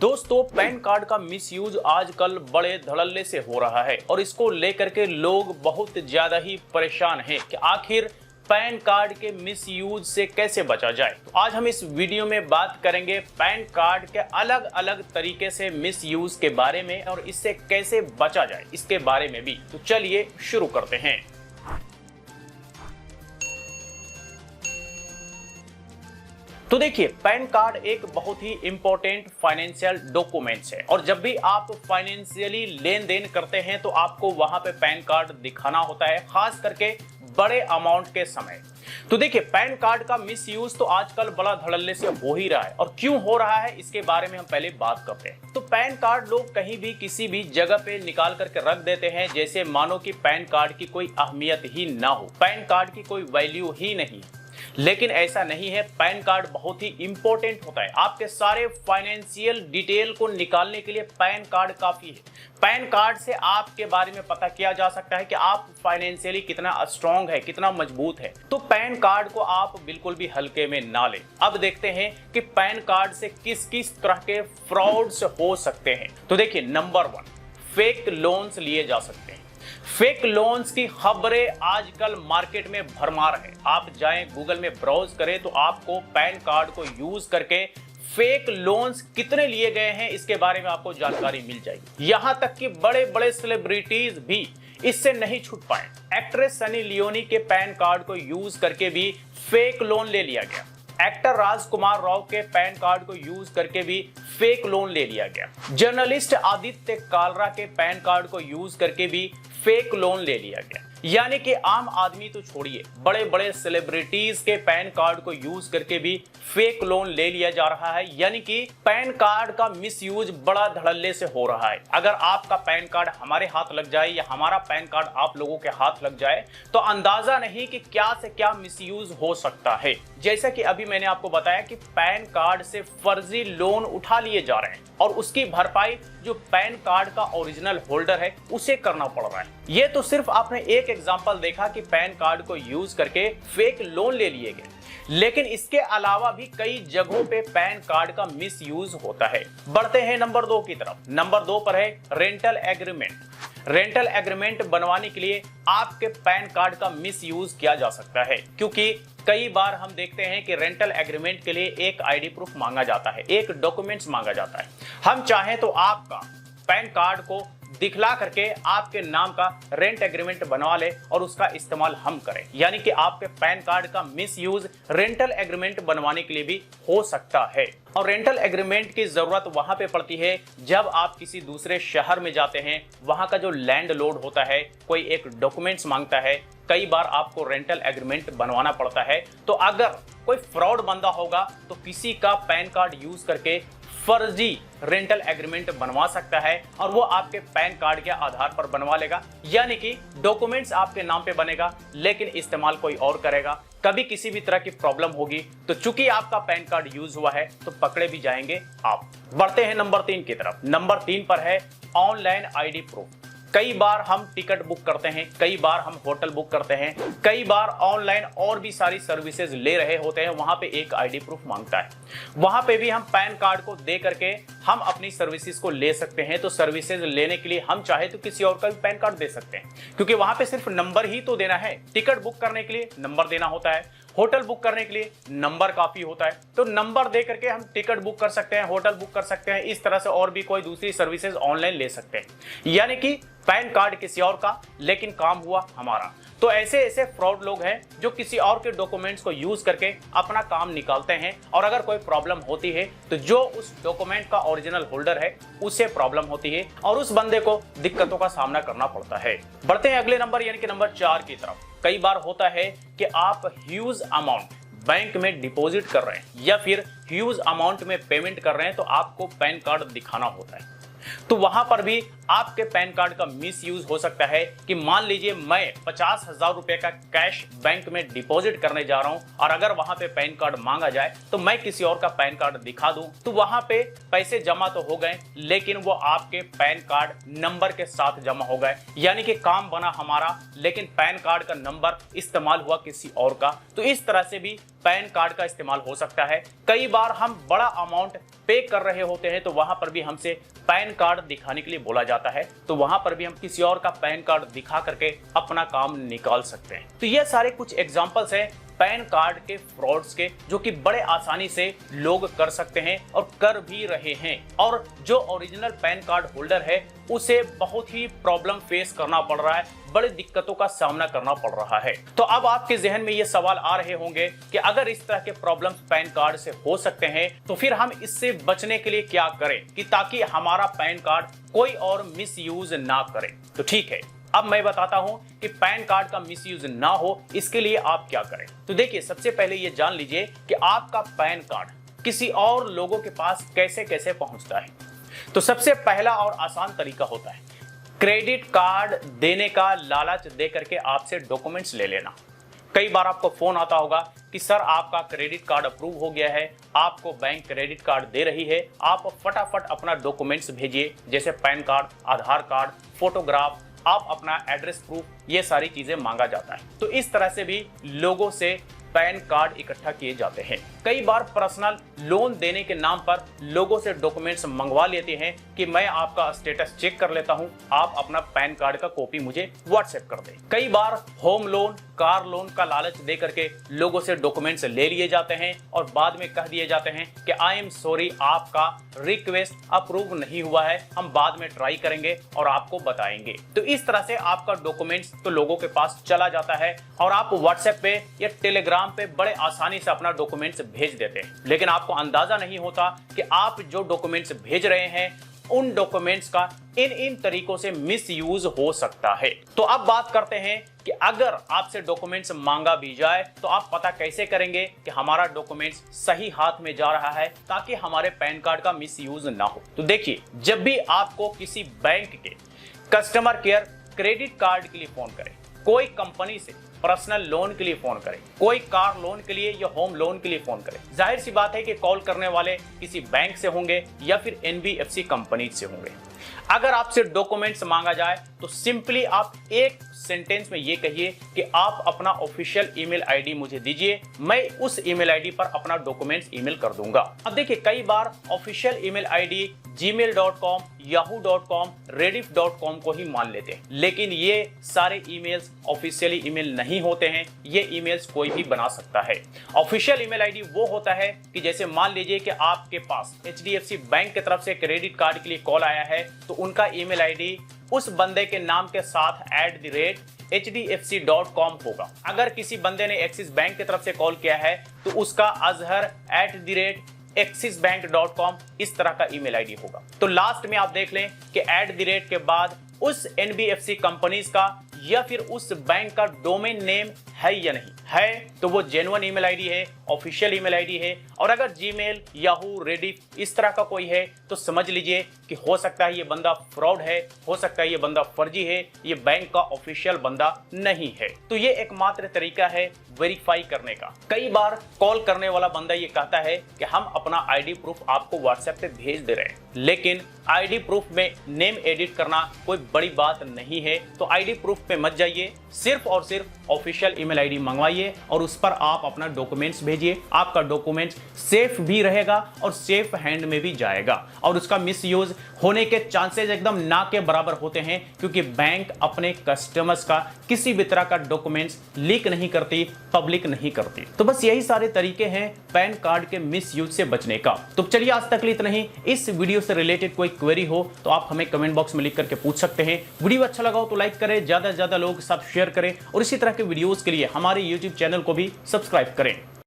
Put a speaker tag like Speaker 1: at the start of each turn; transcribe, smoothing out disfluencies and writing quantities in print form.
Speaker 1: दोस्तों, pan card का misuse आजकल बड़े धड़ल्ले से हो रहा है और इसको लेकर के लोग बहुत ज्यादा ही परेशान हैं कि आखिर पैन कार्ड के मिसयूज से कैसे बचा जाए। तो आज हम इस वीडियो में बात करेंगे पैन कार्ड के अलग अलग तरीके से मिसयूज के बारे में और इससे कैसे बचा जाए इसके बारे में भी। तो चलिए शुरू करते हैं। तो देखिए, पैन कार्ड एक बहुत ही इंपॉर्टेंट फाइनेंशियल डॉक्यूमेंट्स है और जब भी आप फाइनेंशियली लेन देन करते हैं तो आपको वहां पे पैन कार्ड दिखाना होता है, खास करके बड़े अमाउंट के समय। तो देखिए, पैन कार्ड का मिसयूज तो आजकल बड़ा धड़ल्ले से हो ही रहा है और क्यों हो रहा है इसके बारे में हम पहले बात करते हैं। तो पैन कार्ड लोग कहीं भी किसी भी जगह पे निकाल करके रख देते हैं, जैसे मानो कि पैन कार्ड की कोई अहमियत ही ना हो, पैन कार्ड की कोई वैल्यू ही नहीं। लेकिन ऐसा नहीं है, पैन कार्ड बहुत ही इंपॉर्टेंट होता है। आपके सारे फाइनेंशियल डिटेल को निकालने के लिए पैन कार्ड काफी है। पैन कार्ड से आपके बारे में पता किया जा सकता है कि आप फाइनेंशियली कितना स्ट्रांग है, कितना मजबूत है। तो पैन कार्ड को आप बिल्कुल भी हल्के में ना लें। अब देखते हैं कि पैन कार्ड से किस किस तरह के फ्रॉड्स हो सकते हैं। तो देखिए, नंबर 1, फेक लोन्स लिए जा सकते हैं। फेक लोन्स की खबरें आजकल मार्केट में भरमार है। आप जाएं गूगल में ब्राउज करें तो आपको पैन कार्ड को यूज करके फेक लोन्स कितने लिए गए हैं इसके बारे में आपको जानकारी मिल जाएगी। यहां तक कि बड़े बड़े सेलिब्रिटीज भी इससे नहीं छूट पाए। एक्ट्रेस सनी लियोनी के पैन कार्ड को यूज करके भी फेक लोन ले लिया गया। एक्टर राजकुमार राव के पैन कार्ड को यूज करके भी फेक लोन ले लिया गया। जर्नलिस्ट आदित्य कालरा के पैन कार्ड को यूज करके भी फेक लोन ले लिया गया। यानी कि आम आदमी तो छोड़िए, बड़े बड़े सेलिब्रिटीज के पैन कार्ड को यूज करके भी फेक लोन ले लिया जा रहा है। यानी कि पैन कार्ड का मिसयूज बड़ा धड़ल्ले से हो रहा है। अगर आपका पैन कार्ड हमारे हाथ लग जाए या हमारा पैन कार्ड आप लोगों के हाथ लग जाए तो अंदाजा नहीं कि क्या से क्या मिसयूज हो सकता है। जैसा कि अभी मैंने आपको बताया कि पैन कार्ड से फर्जी लोन उठा लिए जा रहे हैं और उसकी भरपाई जो पैन कार्ड का ओरिजिनल होल्डर है उसे करना पड़ रहा है। ये तो सिर्फ आपने एक एग्जांपल देखा कि पैन कार्ड को यूज करके फेक लोन ले लिए गए, लेकिन इसके अलावा भी कई जगहों पे पैन कार्ड का मिसयूज होता है। बढ़ते हैं नंबर 2 की तरफ। नंबर 2 पर है रेंटल एग्रीमेंट। रेंटल एग्रीमेंट बनवाने के लिए आपके पैन कार्ड का मिसयूज किया जा सकता है, क्योंकि कई बार हम देखते हैं कि रेंटल एग्रीमेंट के लिए एक आईडी प्रूफ मांगा जाता है, एक डॉक्यूमेंट्स मांगा जाता है। हम चाहें तो आपका पैन कार्ड को दिखला करके आपके नाम का रेंट एग्रीमेंट बनवा ले और उसका इस्तेमाल हम करें। यानी कि आपके पैन कार्ड का मिसयूज रेंटल एग्रीमेंट बनवाने के लिए भी हो सकता है। और रेंटल एग्रीमेंट की जरूरत वहां पे पड़ती है जब आप किसी दूसरे शहर में जाते हैं, वहां का जो लैंड लोड होता है, कोई एक डॉक्यूमेंट्स मांगता है, कई बार आपको रेंटल एग्रीमेंट बनवाना पड़ता है। तो अगर कोई फ्रॉड बंदा होगा तो किसी का पैन कार्ड यूज करके फर्जी रेंटल एग्रीमेंट बनवा सकता है और वो आपके पैन कार्ड के आधार पर बनवा लेगा। यानी कि डॉक्यूमेंट्स आपके नाम पे बनेगा लेकिन इस्तेमाल कोई और करेगा। कभी किसी भी तरह की प्रॉब्लम होगी तो चूंकि आपका पैन कार्ड यूज हुआ है तो पकड़े भी जाएंगे आप। बढ़ते हैं नंबर 3 की तरफ। नंबर 3 पर है ऑनलाइन आईडी प्रूफ। कई बार हम टिकट बुक करते हैं, कई बार हम होटल बुक करते हैं, कई बार ऑनलाइन और भी सारी सर्विसेज ले रहे होते हैं, वहां पे एक आईडी प्रूफ मांगता है। वहां पे भी हम पैन कार्ड को दे करके हम अपनी सर्विसेज को ले सकते हैं। तो सर्विसेज लेने के लिए हम चाहे तो किसी और का भी पैन कार्ड दे सकते हैं, क्योंकि वहां पे सिर्फ नंबर ही तो देना है। टिकट बुक करने के लिए नंबर देना होता है, होटल बुक करने के लिए नंबर काफी होता है। तो नंबर दे करके हम टिकट बुक कर सकते हैं, होटल बुक कर सकते हैं, इस तरह से और भी कोई दूसरी सर्विसेज ऑनलाइन ले सकते हैं। यानी कि पैन कार्ड किसी और का लेकिन काम हुआ हमारा। तो ऐसे ऐसे फ्रॉड लोग हैं जो किसी और के डॉक्यूमेंट्स को यूज करके अपना काम निकालते हैं और अगर कोई प्रॉब्लम होती है तो जो उस डॉक्यूमेंट का ओरिजिनल होल्डर है उसे प्रॉब्लम होती है और उस बंदे को दिक्कतों का सामना करना पड़ता है। बढ़ते हैं अगले नंबर यानी कि नंबर 4 की तरफ। कई बार होता है कि आप ह्यूज अमाउंट बैंक में डिपॉजिट कर रहे हैं या फिर ह्यूज अमाउंट में पेमेंट कर रहे हैं तो आपको पैन कार्ड दिखाना होता है। तो वहां पर भी आपके पैन कार्ड का मिसयूज हो सकता है कि मान लीजिए मैं 50,000 रुपए का कैश बैंक में डिपॉजिट करने जा रहा हूं और अगर वहां पे पैन कार्ड मांगा जाए तो मैं किसी और का पैन कार्ड दिखा दूं तो वहां पे पैसे जमा तो हो गए लेकिन वो आपके पैन कार्ड नंबर के साथ जमा हो गए, यानी कि काम बना हमारा लेकिन पैन कार्ड का नंबर इस्तेमाल हुआ किसी और का। तो इस तरह से भी पैन कार्ड का इस्तेमाल हो सकता है। कई बार हम बड़ा अमाउंट पे कर रहे होते हैं तो वहां पर भी हमसे पैन कार्ड दिखाने के लिए बोला जाता है, तो वहां पर भी हम किसी और का पैन कार्ड दिखा करके अपना काम निकाल सकते हैं। तो ये सारे कुछ एग्जांपल्स हैं पैन कार्ड के फ्रॉड्स के जो कि बड़े आसानी से लोग कर सकते हैं और कर भी रहे हैं, और जो ओरिजिनल पैन कार्ड होल्डर है उसे बहुत ही प्रॉब्लम फेस करना पड़ रहा है, बड़ी दिक्कतों का सामना करना पड़ रहा है। तो अब आपके जहन में ये सवाल आ रहे होंगे कि अगर इस तरह के प्रॉब्लम्स पैन कार्ड से हो सकते हैं तो फिर हम इससे बचने के लिए क्या करें कि ताकि हमारा पैन कार्ड कोई और मिसयूज ना करे। तो ठीक है, अब मैं बताता हूं कि पैन कार्ड का मिसयूज ना हो इसके लिए आप क्या करें। तो देखिए, सबसे पहले ये जान लीजिए कि आपका पैन कार्ड किसी और लोगों के पास कैसे कैसे पहुंचता है। तो सबसे पहला और आसान तरीका होता है क्रेडिट कार्ड देने का लालच दे करके आपसे डॉक्यूमेंट्स ले लेना। कई बार आपको फोन आता होगा कि सर आपका क्रेडिट कार्ड अप्रूव हो गया है, आपको बैंक क्रेडिट कार्ड दे रही है, आप फटाफट अपना डॉक्यूमेंट्स भेजिए, जैसे पैन कार्ड, आधार कार्ड, फोटोग्राफ, आप अपना एड्रेस प्रूफ, ये सारी चीजें मांगा जाता है। तो इस तरह से भी लोगों से पैन कार्ड इकट्ठा किए जाते हैं। कई बार पर्सनल लोन देने के नाम पर लोगों से डॉक्यूमेंट्स मंगवा लेते हैं कि मैं आपका स्टेटस चेक कर लेता हूं, आप अपना पैन कार्ड का कॉपी मुझे व्हाट्सएप कर दें। कई बार होम लोन, कार लोन का लालच दे करके लोगों से डॉक्यूमेंट्स ले लिए जाते हैं और बाद में कह दिए जाते हैं कि आई एम सॉरी, आपका रिक्वेस्ट अप्रूव नहीं हुआ है, हम बाद में ट्राई करेंगे और आपको बताएंगे। तो इस तरह से आपका डॉक्यूमेंट्स तो लोगों के पास चला जाता है और आप व्हाट्सएप पे या टेलीग्राम पे बड़े आसानी से अपना डॉक्यूमेंट्स भेज देते हैं, लेकिन आपको अंदाजा नहीं होता कि आप जो डॉक्यूमेंट्स भेज रहे हैं उन डॉक्यूमेंट्स का इन तरीकों से मिसयूज हो सकता है। तो अब बात करते हैं कि अगर आपसे डॉक्यूमेंट्स मांगा भी जाए तो आप पता कैसे करेंगे कि हमारा डॉक्यूमेंट्स सही हाथ में जा रहा है ताकि हमारे पैन कार्ड का मिसयूज ना हो। तो देखिए, जब भी आपको किसी बैंक के कस्टमर केयर क्रेडिट कार्ड के लिए फोन करें, कोई कंपनी से पर्सनल लोन के लिए फोन करें, कोई कार लोन के लिए या होम लोन के लिए फोन करें, जाहिर सी बात है कि कॉल करने वाले किसी बैंक से होंगे या फिर एनबीएफसी कंपनी से होंगे। अगर आपसे डॉक्यूमेंट्स मांगा जाए तो सिंपली आप एक सेंटेंस में ये कहिए कि आप अपना ऑफिशियल ईमेल आईडी मुझे दीजिए, मैं उस ईमेल आईडी पर अपना डॉक्यूमेंट्स ईमेल कर दूंगा। अब देखिए, कई बार official email ID gmail.com, yahoo.com, rediff.com को ही मान लेते हैं, लेकिन ये सारे ईमेल्स ऑफिशियली ईमेल नहीं होते हैं। ये ईमेल्स कोई भी बना सकता है। ऑफिशियल ईमेल आईडी वो होता है कि जैसे मान लीजिए कि आपके पास एचडीएफसी बैंक की तरफ से क्रेडिट कार्ड के लिए कॉल आया है तो उनका ईमेल आईडी उस बंदे के नाम के साथ @hdfc.com होगा। अगर किसी बंदे ने एक्सिस बैंक की तरफ से कॉल किया है तो उसका अजहर @axisbank.com इस तरह का ईमेल आईडी होगा। तो लास्ट में आप देख लें कि @ के बाद उस एनबीएफसी कंपनीज का या फिर उस बैंक का डोमेन नेम है या नहीं है, तो वो जेन्युइन ईमेल आईडी है, ऑफिशियल ईमेल आईडी है। और अगर जीमेल, याहू, रेडिफ इस तरह का कोई है तो समझ लीजिए कि हो सकता है ये बंदा फ्रॉड है, हो सकता है ये बंदा फर्जी है, ये बैंक का ऑफिशियल बंदा नहीं है। तो ये एकमात्र तरीका है वेरीफाई करने का। कई बार कॉल करने वाला बंदा ये कहता है कि हम अपना आईडी प्रूफ आपको व्हाट्सएप पे भेज दे रहे हैं, लेकिन आईडी प्रूफ में नेम एडिट करना कोई बड़ी बात नहीं है। तो आईडी प्रूफ पे मत जाइए, सिर्फ और सिर्फ ऑफिशियल ईमेल आईडी मंगवाइए और उस पर आप अपना डॉक्यूमेंट्स भेजिए। आपका डॉक्यूमेंट्स सेफ भी रहेगा और सेफ हैंड में भी जाएगा और उसका मिसयूज होने के चांसेस एकदम ना के बराबर होते हैं, क्योंकि बैंक अपने कस्टमर्स का किसी भी तरह का डॉक्यूमेंट्स लीक नहीं करती, पब्लिक नहीं करती। तो बस यही सारे तरीके हैं पैन कार्ड के मिसयूज से बचने का। तो चलिए, आज तक इतना ही। इस वीडियो से रिलेटेड कोई क्वेरी हो तो आप हमें कमेंट बॉक्स में लिख करके पूछ सकते हैं। वीडियो अच्छा लगा हो तो लाइक करें, ज्यादा से ज्यादा लोग सब शेयर करें और इसी तरह के वीडियोस के लिए हमारे YouTube चैनल को भी सब्सक्राइब करें।